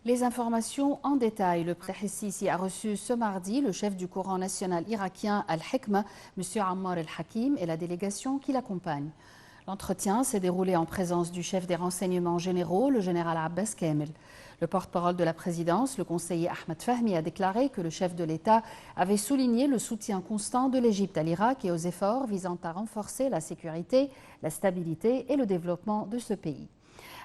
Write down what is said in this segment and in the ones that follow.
Les informations en détail. Le président Sisi a reçu ce mardi le chef du courant national irakien Al-Hikma, M. Ammar El-Hakim, et la délégation qui l'accompagne. L'entretien s'est déroulé en présence du chef des renseignements généraux, le général Abbas Kamel. Le porte-parole de la présidence, le conseiller Ahmed Fahmi, a déclaré que le chef de l'État avait souligné le soutien constant de l'Égypte à l'Irak et aux efforts visant à renforcer la sécurité, la stabilité et le développement de ce pays.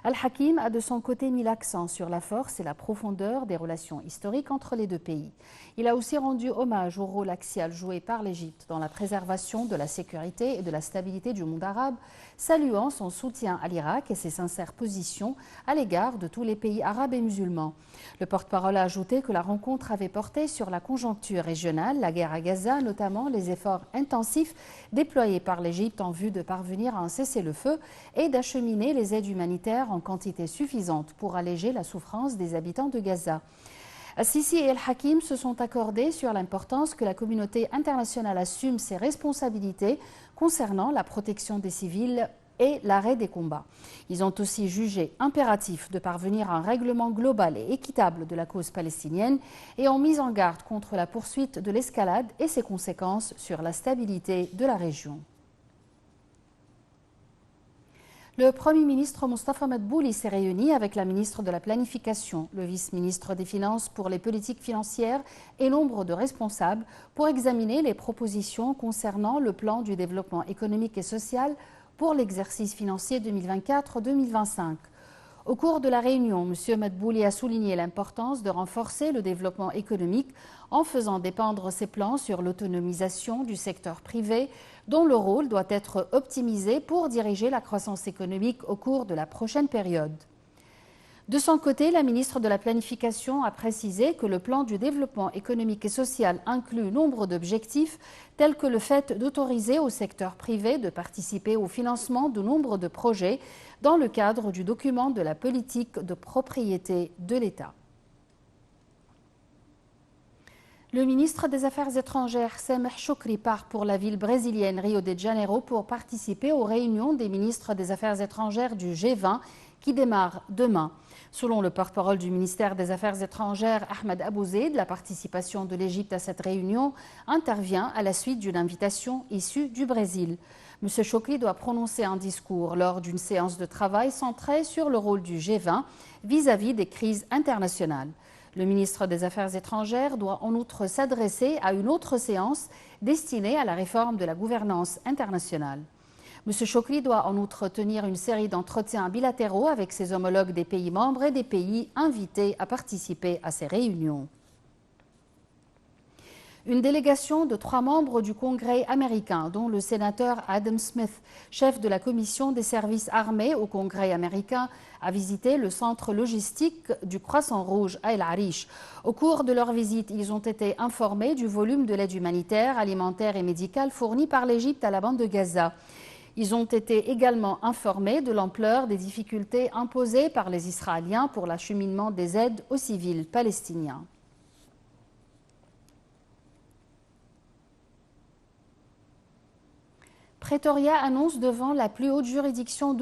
Al-Hakim a de son côté mis l'accent sur la force et la profondeur des relations historiques entre les deux pays. Il a aussi rendu hommage au rôle axial joué par l'Égypte dans la préservation de la sécurité et de la stabilité du monde arabe, saluant son soutien à l'Irak et ses sincères positions à l'égard de tous les pays arabes et musulmans. Le porte-parole a ajouté que la rencontre avait porté sur la conjoncture régionale, la guerre à Gaza, notamment les efforts intensifs déployés par l'Égypte en vue de parvenir à un cessez-le-feu et d'acheminer les aides humanitaires en quantité suffisante pour alléger la souffrance des habitants de Gaza. Sisi et El-Hakim se sont accordés sur l'importance que la communauté internationale assume ses responsabilités concernant la protection des civils et l'arrêt des combats. Ils ont aussi jugé impératif de parvenir à un règlement global et équitable de la cause palestinienne et ont mis en garde contre la poursuite de l'escalade et ses conséquences sur la stabilité de la région. Le Premier ministre Mustafa Madbouli s'est réuni avec la ministre de la Planification, le vice-ministre des Finances pour les politiques financières et nombre de responsables pour examiner les propositions concernant le plan du développement économique et social pour l'exercice financier 2024-2025. Au cours de la réunion, M. Madbouli a souligné l'importance de renforcer le développement économique en faisant dépendre ses plans sur l'autonomisation du secteur privé, dont le rôle doit être optimisé pour diriger la croissance économique au cours de la prochaine période. De son côté, la ministre de la Planification a précisé que le plan du développement économique et social inclut nombre d'objectifs tels que le fait d'autoriser au secteur privé de participer au financement de nombre de projets dans le cadre du document de la politique de propriété de l'État. Le ministre des Affaires étrangères, Sameh Shoukry, part pour la ville brésilienne Rio de Janeiro pour participer aux réunions des ministres des Affaires étrangères du G20 qui démarrent demain. Selon le porte-parole du ministère des Affaires étrangères, Ahmed Abouzeid, la participation de l'Égypte à cette réunion intervient à la suite d'une invitation issue du Brésil. M. Shoukry doit prononcer un discours lors d'une séance de travail centrée sur le rôle du G20 vis-à-vis des crises internationales. Le ministre des Affaires étrangères doit en outre s'adresser à une autre séance destinée à la réforme de la gouvernance internationale. M. Shoukry doit en outre tenir une série d'entretiens bilatéraux avec ses homologues des pays membres et des pays invités à participer à ces réunions. Une délégation de 3 membres du Congrès américain, dont le sénateur Adam Smith, chef de la commission des services armés au Congrès américain, a visité le centre logistique du Croissant Rouge à El Arish. Au cours de leur visite, ils ont été informés du volume de l'aide humanitaire, alimentaire et médicale fournie par l'Égypte à la bande de Gaza. Ils ont été également informés de l'ampleur des difficultés imposées par les Israéliens pour l'acheminement des aides aux civils palestiniens. Pretoria annonce devant la plus haute juridiction